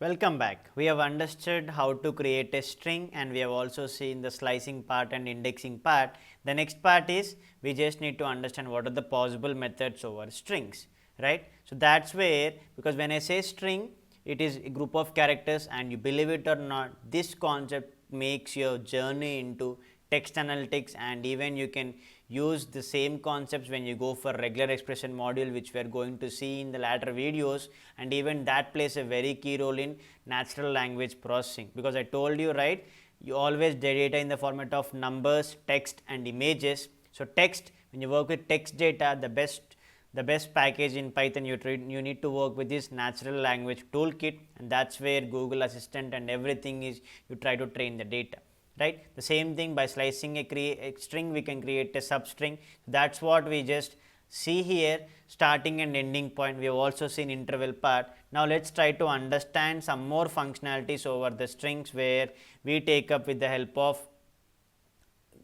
Welcome back. We have understood how to create a string and we have also seen the slicing part and indexing part. The next part is we just need to understand what are the possible methods over strings, right? So that's where, because when I say string, it is a group of characters, and you believe it or not, this concept makes your journey into text analytics, and even you can use the same concepts when you go for regular expression module, which we are going to see in the latter videos, and even that plays a very key role in natural language processing, because I told you, right, you always data in the format of numbers, text and images. So text, when you work with text data, the best package in Python you need to work with this natural language toolkit, and that's where Google Assistant and everything is, you try to train the data, right. The same thing, by slicing a string we can create a substring. That's what we just see here, starting and ending point. We have also seen interval part. Now let's try to understand some more functionalities over the strings, where we take up with the help of,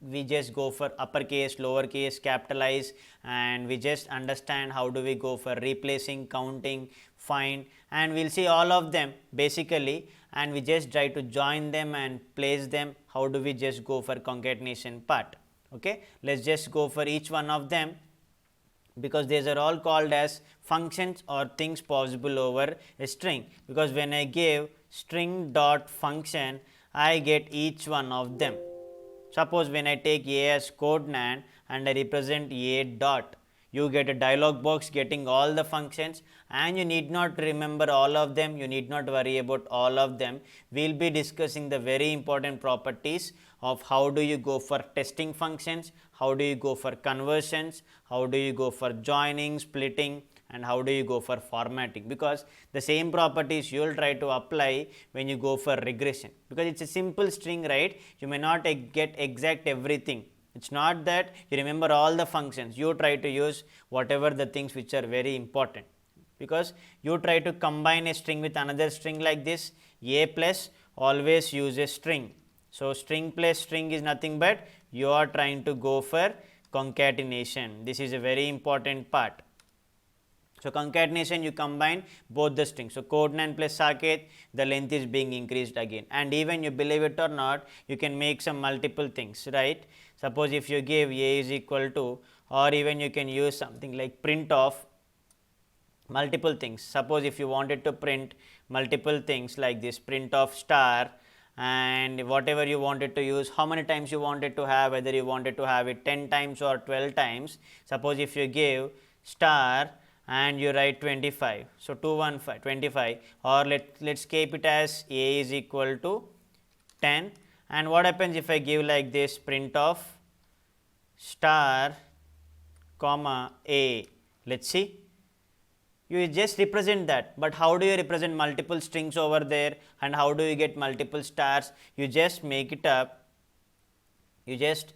we just go for uppercase, lowercase, capitalize, and we just understand how do we go for replacing, counting, find, and we'll see all of them basically, and we just try to join them and place them. How do we just go for concatenation part? Okay, let's just go for each one of them, because these are all called as functions or things possible over a string, because when I give string dot function, I get each one of them. Suppose when I take A as codename and I represent A dot, you get a dialog box getting all the functions, and you need not remember all of them, you need not worry about all of them. We will be discussing the very important properties of how do you go for testing functions, how do you go for conversions, how do you go for joining, splitting, and how do you go for formatting, because the same properties you will try to apply when you go for regression, because it's a simple string, right? You may not get exact everything. It's not that you remember all the functions, you try to use whatever the things which are very important, because you try to combine a string with another string like this. A plus always use a string. So string plus string is nothing but you are trying to go for concatenation. This is a very important part. So concatenation, you combine both the strings. So codename plus Saket, the length is being increased again, and even you believe it or not, you can make some multiple things, right? Suppose if you give A is equal to, or even you can use something like print of multiple things. Suppose if you wanted to print multiple things like this, print of star, and whatever you wanted to use, how many times you wanted to have, whether you wanted to have it 10 times or 12 times. Suppose if you give star and you write 25, so 215 25, or let's keep it as A is equal to 10. And what happens if I give like this, print of star comma A? Let's see, you just represent that, but how do you represent multiple strings over there, and how do you get multiple stars? You just make it up, you just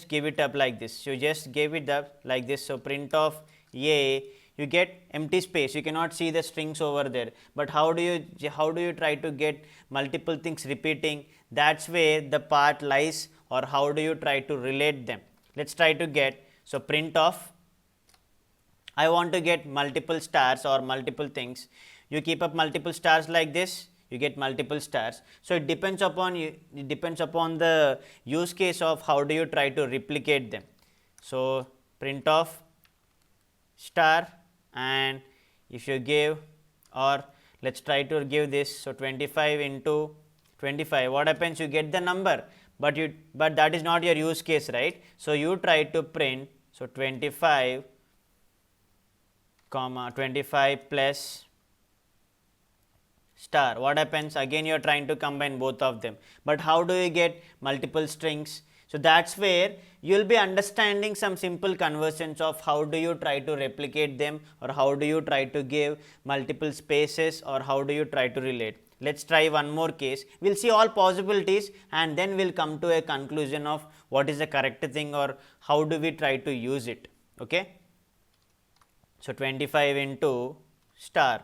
give it up like this, you just give it up like this. So print of A, you get empty space, you cannot see the strings over there, but how do you try to get multiple things repeating? That's where the part lies, or how do you try to relate them? Let's try to get, so print of, I want to get multiple stars or multiple things. You keep up multiple stars like this, you get multiple stars. So it depends upon you, it depends upon the use case of how do you try to replicate them. So print of star, and if you give, or let's try to give this, so 25 into 25, what happens? You get the number, but that is not your use case, right? So you try to print, so 25 comma 25 plus star. What happens? Again you are trying to combine both of them, but how do you get multiple strings? So that's where you will be understanding some simple conversions of how do you try to replicate them, or how do you try to give multiple spaces, or how do you try to relate. Let's try one more case. We'll see all possibilities, and then we'll come to a conclusion of what is the correct thing, or how do we try to use it. Okay. So 25 into star.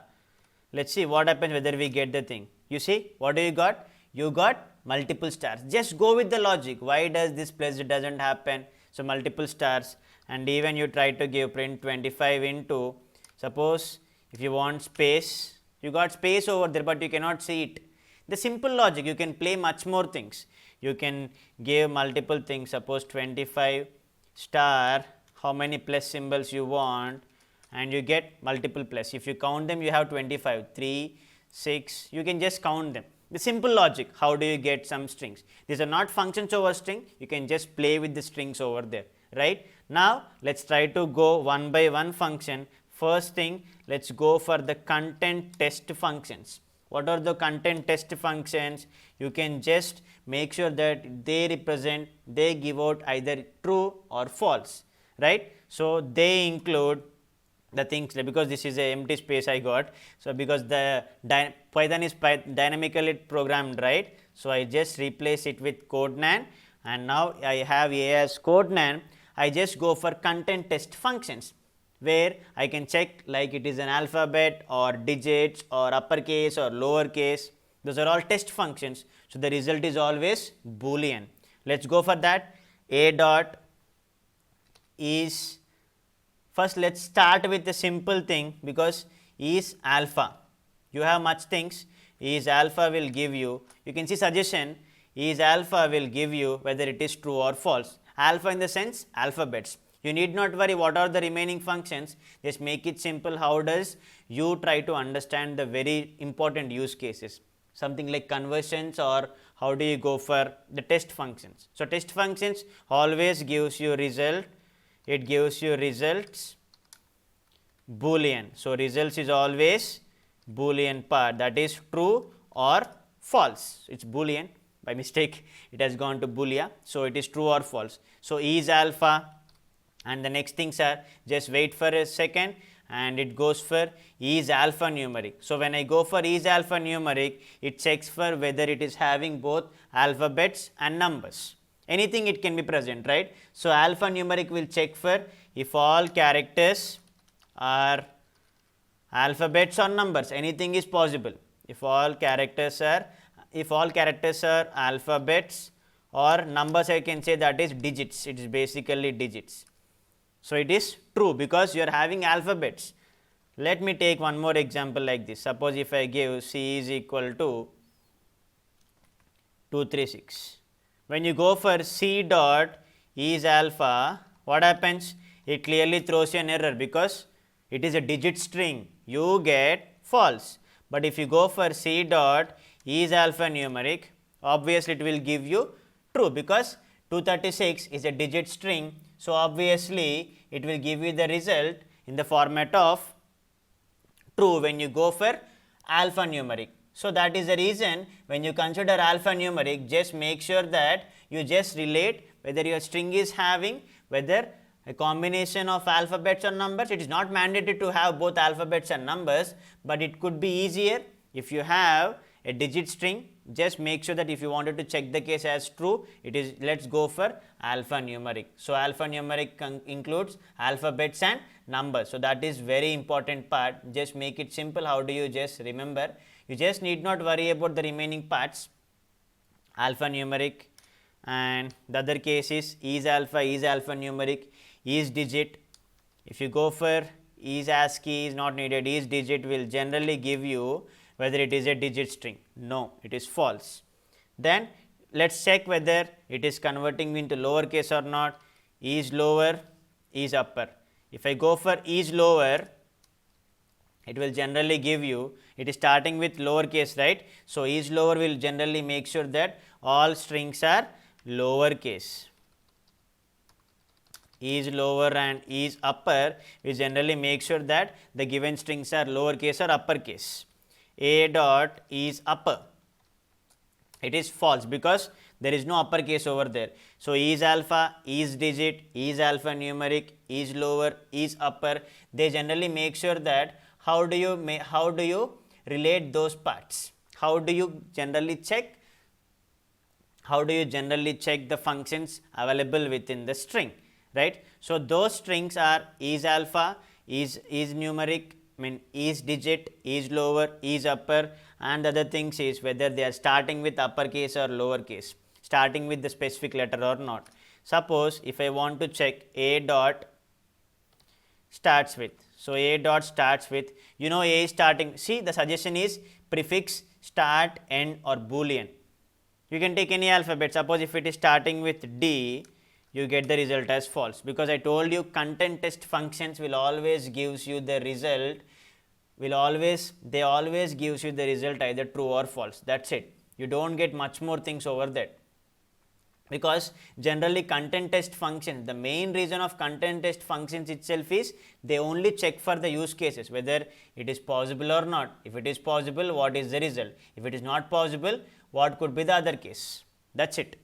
Let's see what happens whether we get the thing. You see, what do you got? You got multiple stars. Just go with the logic. Why does this plus doesn't happen? So multiple stars, and even you try to give print 25 into, suppose if you want space, You got space over there, but you cannot see it. The simple logic, you can play much more things. You can give multiple things, suppose 25 star, how many plus symbols you want, and you get multiple plus. If you count them, you have 25, 3, 6, you can just count them. The simple logic, how do you get some strings? These are not functions over string, you can just play with the strings over there, right? Now, let us try to go one by one function. First thing, let us go for the content test functions. What are the content test functions? You can just make sure that they represent, they give out either true or false, right? So, they include the things, because this is a empty space I got. So, because the Python is dynamically programmed, right. So, I just replace it with codenan, and now I have A as codenan. I just go for content test functions, where I can check like it is an alphabet or digits or uppercase or lowercase. Those are all test functions. So, the result is always Boolean. Let us go for that. A dot is, first let us start with a simple thing, because is alpha. You have much things, is alpha will give you, you can see suggestion, is alpha will give you whether it is true or false. Alpha in the sense alphabets. You need not worry what are the remaining functions, just make it simple. How does you try to understand the very important use cases, something like conversions, or how do you go for the test functions. So, test functions always gives you result, it gives you results Boolean. So, results is always Boolean part, that is true or false. It is Boolean, by mistake it has gone to Boolean. So, it is true or false. So, is alpha, and the next things are, just wait for a second, and it goes for is alphanumeric. So, when I go for is alphanumeric, it checks for whether it is having both alphabets and numbers. Anything it can be present, right. So, alphanumeric will check for if all characters are alphabets or numbers, anything is possible. If all characters are alphabets or numbers, I can say that is digits, it is basically digits. So, it is true because you are having alphabets. Let me take one more example like this. Suppose if I give C is equal to 236. When you go for C dot is alpha, what happens? It clearly throws you an error because it is a digit string, you get false. But if you go for C dot is alphanumeric, obviously it will give you true, because 236 is a digit string. So, obviously it will give you the result in the format of true when you go for alphanumeric. So, that is the reason when you consider alphanumeric, just make sure that you just relate whether your string is having whether a combination of alphabets or numbers. It is not mandatory to have both alphabets and numbers, but it could be easier if you have a digit string. Just make sure that if you wanted to check the case as true, it is, let us go for alphanumeric. So, alphanumeric includes alphabets and numbers. So, that is very important part. Just make it simple. How do you just remember? You just need not worry about the remaining parts. Alphanumeric, and the other case is alphanumeric, is digit. If you go for is ASCII is not needed, is digit will generally give you whether it is a digit string. No, it is false. Then let us check whether it is converting into lowercase or not. Is lower, is upper. If I go for is lower, it will generally give you, it is starting with lowercase, right. So, is lower will generally make sure that all strings are lowercase. Is lower and is upper will generally make sure that the given strings are lowercase or uppercase. A dot is upper, it is false because there is no uppercase over there. So, is alpha, is digit, is alphanumeric, is lower, is upper, they generally make sure that how do you relate those parts, how do you generally check the functions available within the string, right. So, those strings are is alpha, is numeric, is digit, is lower, is upper, and the other things is whether they are starting with uppercase or lowercase, starting with the specific letter or not. Suppose if I want to check A dot starts with, So A dot starts with, you know, A is starting, see the suggestion is prefix, start, end or boolean. You can take any alphabet. Suppose if it is starting with D, you get the result as false, because I told you content test functions will always gives you the result, they always gives you the result either true or false. That's it. You don't get much more things over that. Because generally content test functions, the main reason of content test functions itself is they only check for the use cases, whether it is possible or not. If it is possible, what is the result? If it is not possible, what could be the other case? That's it.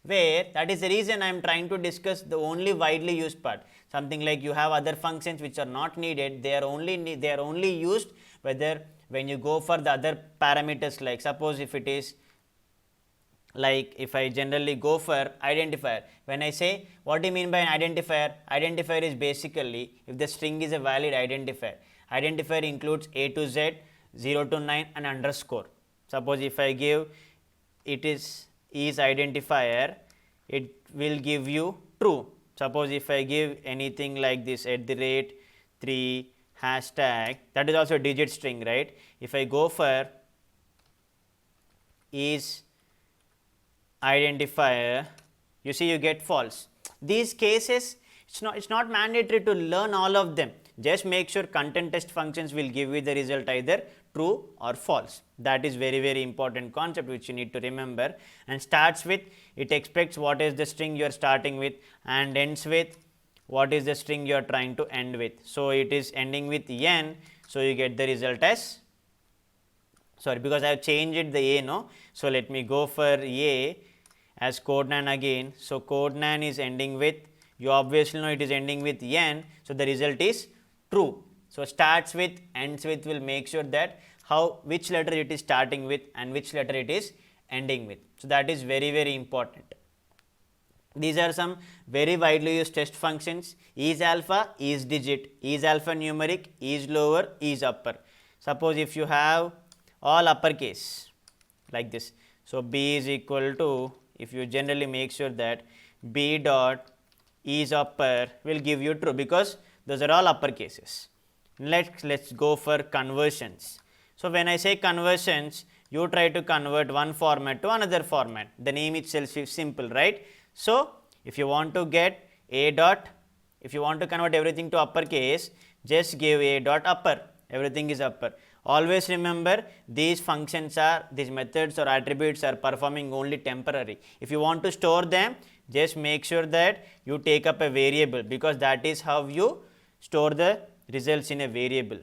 Where that is the reason I am trying to discuss the only widely used part. Something like you have other functions which are not needed, they are only used whether when you go for the other parameters, like suppose if it is like if I generally go for identifier. When I say what do you mean by an identifier? Identifier is basically if the string is a valid identifier. Identifier includes A to Z, 0 to 9 and underscore. Suppose if I give it is identifier, it will give you true. Suppose if I give anything like this @3 hashtag, that is also a digit string, right? If I go for is identifier, you see you get false. These cases, it's not mandatory to learn all of them. Just make sure content test functions will give you the result either true or false. That is very important concept which you need to remember. And starts with, it expects what is the string you are starting with, and ends with what is the string you are trying to end with. So it is ending with n, so you get the result as, sorry, because I have changed the A, no. So let me go for A as Codenan again. So Codenan is ending with, you obviously know it is ending with n, so the result is true. So starts with, ends with will make sure that which letter it is starting with and which letter it is ending with. So that is very important. These are some very widely used test functions: is alpha, is digit, is alphanumeric, is lower, is upper. Suppose if you have all uppercase like this, so B is equal to, if you generally make sure that B dot is upper will give you true, because those are all upper cases. Let's go for conversions. So when I say conversions, you try to convert one format to another format. The name itself is simple, right? So if you want to get A dot, if you want to convert everything to uppercase, just give A dot upper, everything is upper. Always remember, these methods or attributes are performing only temporary. If you want to store them, just make sure that you take up a variable, because that is how you store the results in a variable.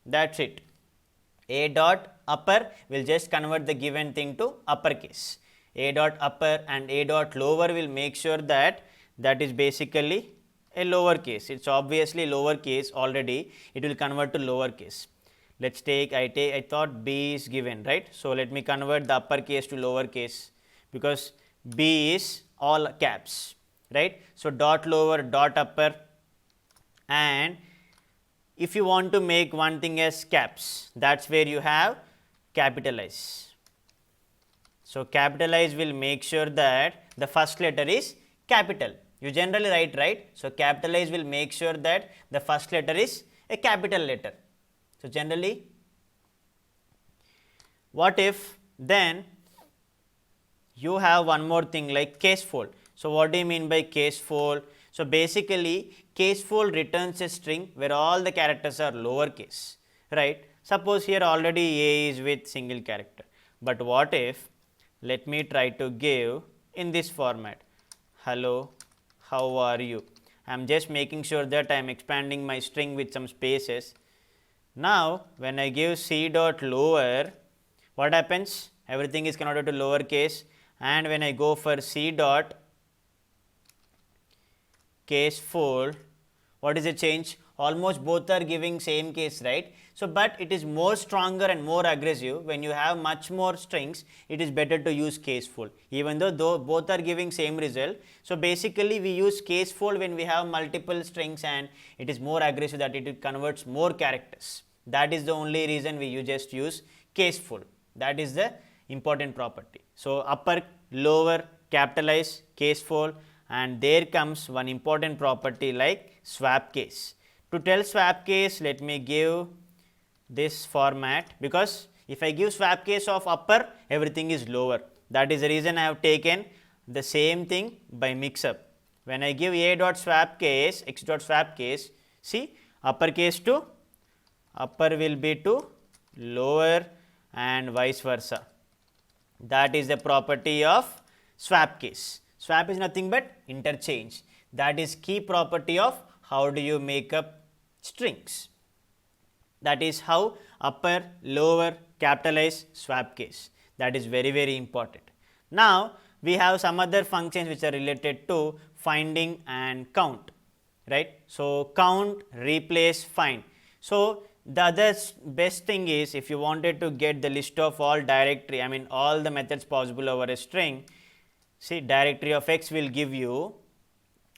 That's it. A dot upper will just convert the given thing to uppercase. A dot upper and A dot lower will make sure that is basically a lower case. It's obviously lower case already, it will convert to lower case. Let's take, I thought B is given, right? So let me convert the uppercase to lower case, because B is all caps, right? So dot lower, dot upper, and if you want to make one thing as caps, that's where you have capitalize. So capitalize will make sure that the first letter is capital. You generally write, right? So capitalize will make sure that the first letter is a capital letter. So generally, what if then you have one more thing like casefold. So what do you mean by casefold? So basically, casefold returns a string where all the characters are lowercase, right? Suppose here already A is with single character, but what if, let me try to give in this format, hello, how are you? I am just making sure that I am expanding my string with some spaces. Now when I give C dot lower, what happens? Everything is converted to lowercase, and when I go for C dot casefold, what is the change? Almost both are giving same case, right? So but it is more stronger and more aggressive when you have much more strings. It is better to use casefold, even though both are giving same result. So basically we use casefold when we have multiple strings and it is more aggressive, that it converts more characters. That is the only reason we just use casefold. That is the important property. So upper, lower, capitalize, casefold, and there comes one important property like swap case. To tell swap case, let me give this format, because if I give swap case of upper, everything is lower. That is the reason I have taken the same thing by mix up. When I give a dot swap case, x dot swap case, see upper case to upper will be to lower and vice versa. That is the property of swap case. Swap is nothing but interchange. That is key property of how do you make up strings. That is how upper, lower, capitalize, swap case. That is very, very important. Now, we have some other functions which are related to finding and count, right. So, count, replace, find. So, the other best thing is, if you wanted to get the list of all directory, I mean all the methods possible over a string, see directory of x will give you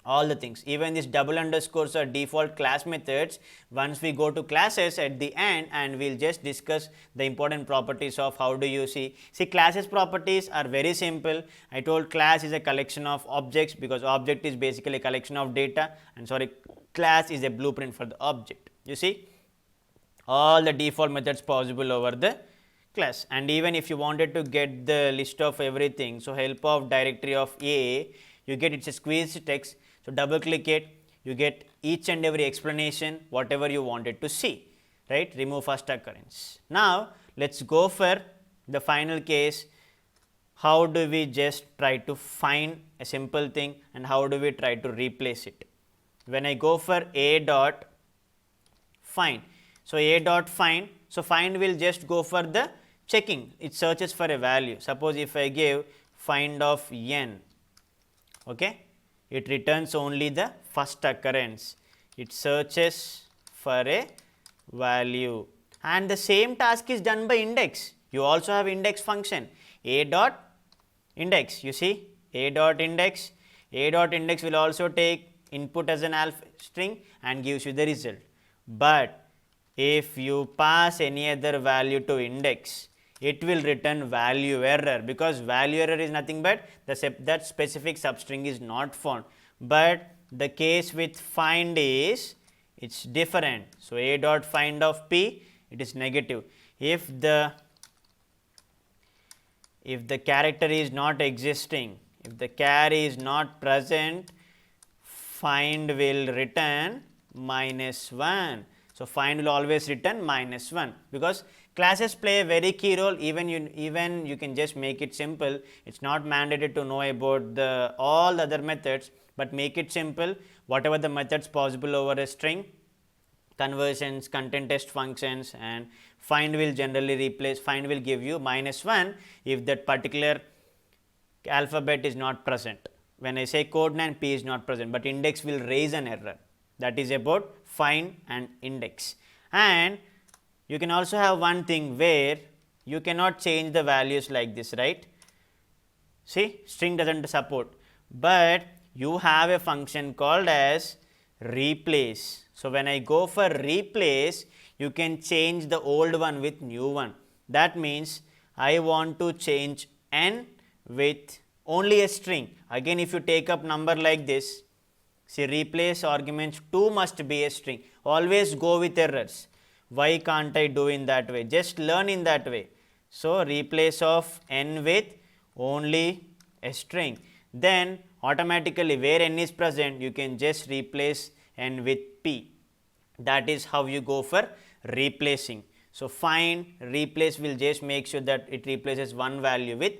all the things. Even these double underscores are default class methods. Once we go to classes at the end, and we will just discuss the important properties of how do you see. See, classes properties are very simple. I told class is a collection of objects, because object is basically a collection of data, and sorry, class is a blueprint for the object. You see all the default methods possible over the class. And even if you wanted to get the list of everything, so help of directory of A, you get it's a squeezed text. So, double click it, you get each and every explanation whatever you wanted to see, right. Remove first occurrence. Now, let us go for the final case. How do we just try to find a simple thing, and how do we try to replace it? When I go for a dot find, so a dot find, so find will just go for the checking, it searches for a value. Suppose if I give find of n, okay, it returns only the first occurrence, it searches for a value, and the same task is done by index. You also have index function, a dot index, you see a dot index will also take input as an alpha string and gives you the result. But if you pass any other value to index, it will return value error, because value error is nothing but that specific substring is not found. But the case with find is it's different. So, a dot find of p, it is negative. If the character is not existing, if the char is not present, find will return -1. So, find will always return -1, because classes play a very key role. Even you can just make it simple. It is not mandated to know about all other methods, but make it simple. Whatever the methods possible over a string, conversions, content test functions, and find will generally replace, find will give you -1 if that particular alphabet is not present. When I say code 9, p is not present, but index will raise an error. That is about find and index. And you can also have one thing where you cannot change the values like this, right. See, string does not support, but you have a function called as replace. So, when I go for replace, you can change the old one with new one. That means I want to change n with only a string. Again, if you take up number like this, see, replace arguments 2 must be a string. Always go with errors. Why can't I do in that way? Just learn in that way. So, replace of n with only a string. Then automatically where n is present, you can just replace n with p. That is how you go for replacing. So, find, replace will just make sure that it replaces one value with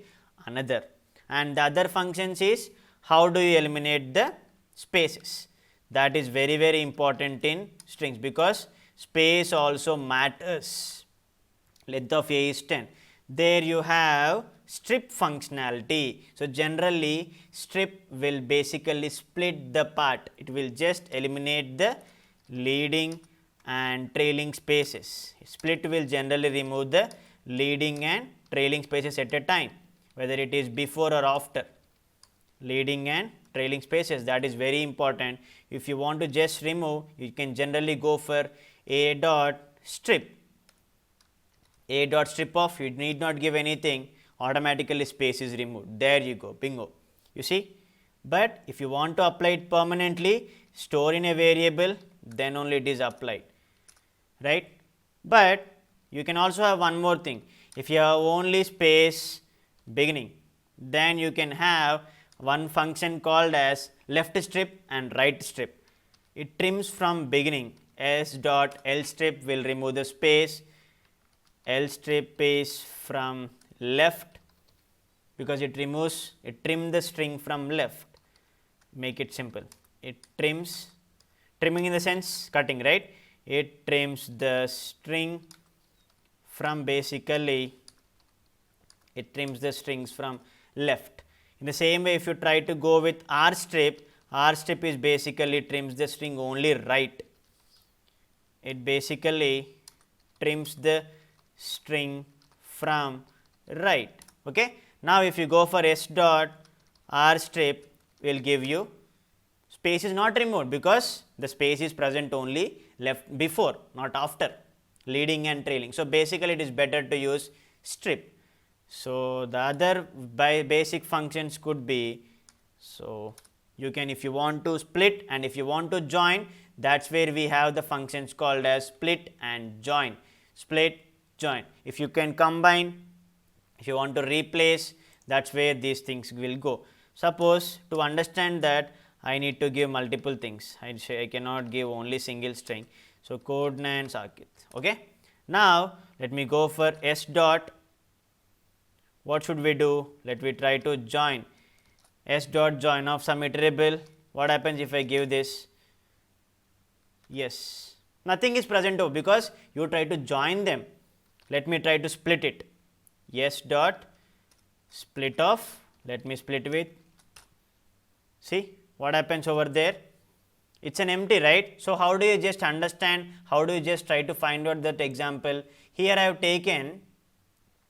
another. And the other functions is how do you eliminate the spaces. That is very, very important in strings, because space also matters. Length of a is 10. There you have strip functionality. So, generally strip will basically split the part. It will just eliminate the leading and trailing spaces. Split will generally remove the leading and trailing spaces at a time, whether it is before or after. Leading and trailing spaces, that is very important. If you want to just remove, you can generally go for a dot strip. A dot strip off, you need not give anything, automatically space is removed. There you go, bingo. You see, but if you want to apply it permanently, store in a variable, then only it is applied, right. But you can also have one more thing. If you have only space beginning, then you can have one function called as left strip and right strip. It trims from beginning. S dot L strip will remove the space. L strip is from left because it trims the string from left. Make it simple. It trims, trimming in the sense cutting, right. It trims the string from basically, it trims the strings from left. In the same way, if you try to go with R strip is basically trims the string only right. It basically trims the string from right. Okay. Now, if you go for S dot R strip, will give you space is not removed because the space is present only left before, not after, leading and trailing. So, basically it is better to use strip. So, the other basic functions could be, so you can, if you want to split and if you want to join, that is where we have the functions called as split and join, split, join. If you can combine, if you want to replace, that is where these things will go. Suppose to understand that I need to give multiple things, I cannot give only single string. So, Codenan Saket. Okay. Now, let me go for S dot, what should we do? Let me try to join S dot join of some iterable. What happens if I give this? Yes, nothing is present over because you try to join them. Let me try to split it. S dot split off, let me split with, see what happens over there, it is an empty, right. So, how do you just understand, how do you just try to find out that example? Here I have taken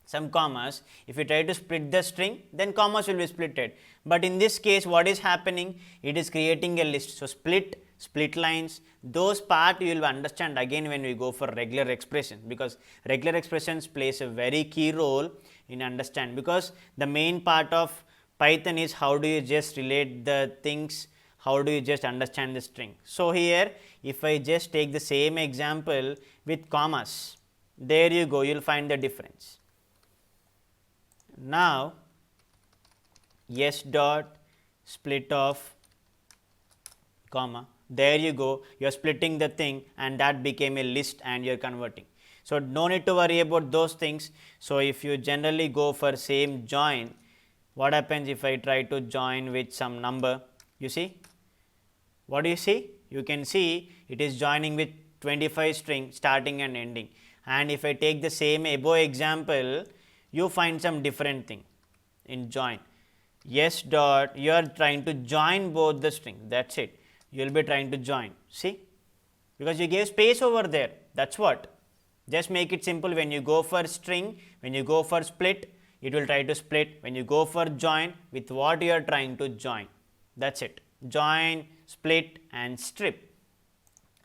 some commas. If you try to split the string, then commas will be splitted, but in this case what is happening, it is creating a list. So, split lines, those part you will understand again when we go for regular expressions, because regular expressions plays a very key role in understand, because the main part of Python is how do you just relate the things, how do you just understand the string. So, here if I just take the same example with commas, there you go, you will find the difference. Now, S dot split off comma, there you go, you are splitting the thing and that became a list and you are converting. So, no need to worry about those things. So, if you generally go for same join, what happens if I try to join with some number, you see, what do you see? You can see it is joining with 25 string starting and ending, and if I take the same above example, you find some different thing in join. S dot, you are trying to join both the string, that is it, you will be trying to join, see, because you gave space over there, that is what. Just make it simple, when you go for string, when you go for split, it will try to split, when you go for join with what you are trying to join, that is it, join, split and strip.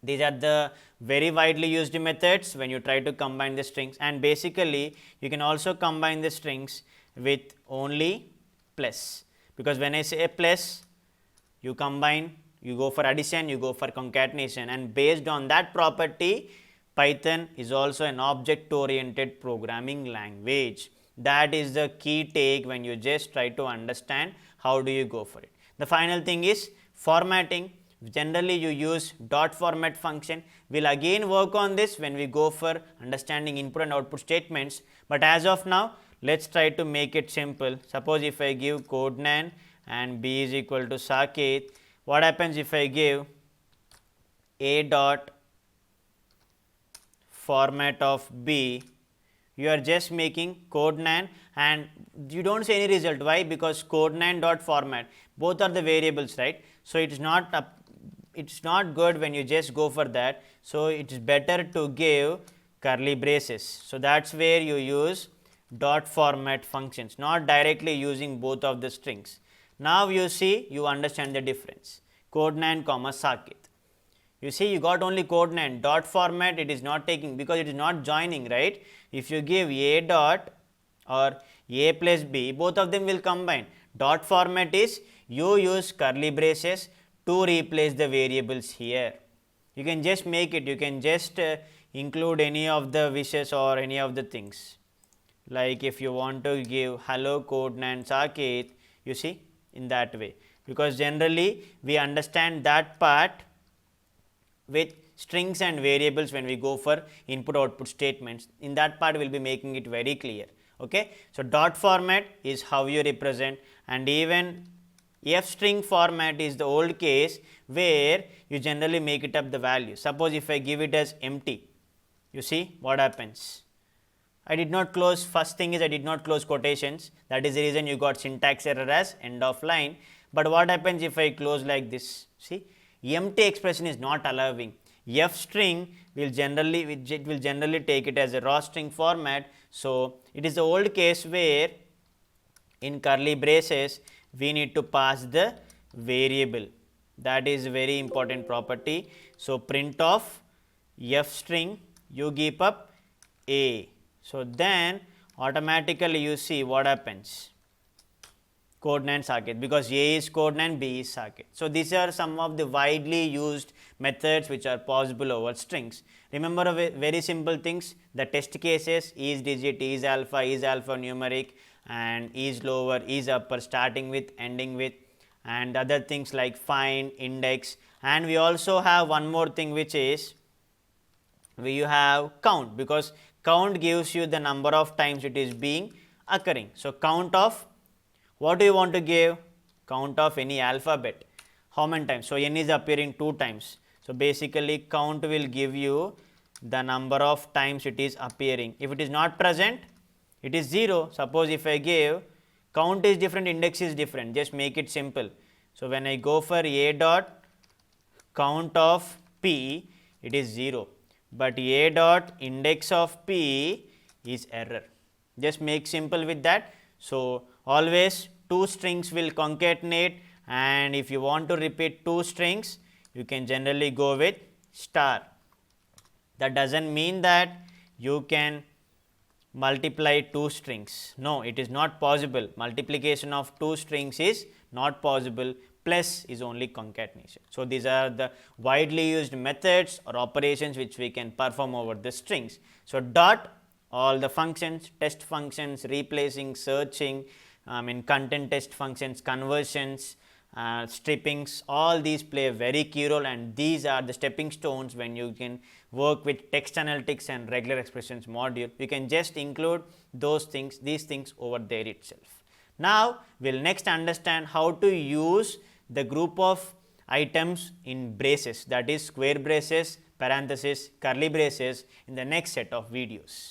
These are the very widely used methods when you try to combine the strings, and basically you can also combine the strings with only plus, because when I say plus, you combine, you go for addition, you go for concatenation, and based on that property, Python is also an object oriented programming language. That is the key take when you just try to understand how do you go for it. The final thing is formatting. Generally you use dot format function. We will again work on this when we go for understanding input and output statements, but as of now let us try to make it simple. Suppose if I give Codenan and b is equal to Saket, what happens if I give a dot format of b, you are just making Codenan and you do not see any result. Why? Because Codenan dot format, both are the variables, right. So, it is not good when you just go for that. So, it is better to give curly braces. So, that is where you use dot format functions, not directly using both of the strings. Now, you see, you understand the difference, Codenan comma Saket. You see, you got only Codenan, dot format it is not taking because it is not joining, right. If you give a dot or a plus b, both of them will combine. Dot format is you use curly braces to replace the variables here. You can just make it, you can just include any of the wishes or any of the things. Like if you want to give hello Codename Saket, you see, in that way, because generally we understand that part with strings and variables when we go for input output statements. In that part we will be making it very clear. Okay. So, dot format is how you represent, and even f string format is the old case where you generally make it up the value. Suppose if I give it as empty, you see what happens. I did not close, first thing is I did not close quotations, that is the reason you got syntax error as end of line. But what happens if I close like this? See, empty expression is not allowing. F string will generally take it as a raw string format. So, it is the old case where in curly braces we need to pass the variable, that is very important property. So, print of f string you give up a. So, then automatically you see what happens, Codename Saket, because A is Codename, B is Saket. So, these are some of the widely used methods which are possible over strings. Remember very simple things, the test cases is digit, is alpha numeric, and is lower, is upper, starting with, ending with, and other things like find, index, and we also have one more thing which is we have count, because count gives you the number of times it is being occurring. So, count of what do you want to give? Count of any alphabet. How many times? So, n is appearing 2 times. So, basically count will give you the number of times it is appearing. If it is not present, it is 0. Suppose if I give count is different, index is different, just make it simple. So, when I go for a dot count of p, it is 0, but a dot index of p is error. Just make simple with that. So, always 2 strings will concatenate, and if you want to repeat 2 strings, you can generally go with star. That does not mean that you can multiply 2 strings. No, it is not possible. Multiplication of 2 strings is not possible, plus is only concatenation. So, these are the widely used methods or operations which we can perform over the strings. So, dot all the functions, test functions, replacing, searching, content test functions, conversions, strippings, all these play a very key role, and these are the stepping stones when you can work with text analytics and regular expressions module. You can just include those things, these things over there itself. Now, we will next understand how to use the group of items in braces, that is square braces, parenthesis, curly braces, in the next set of videos.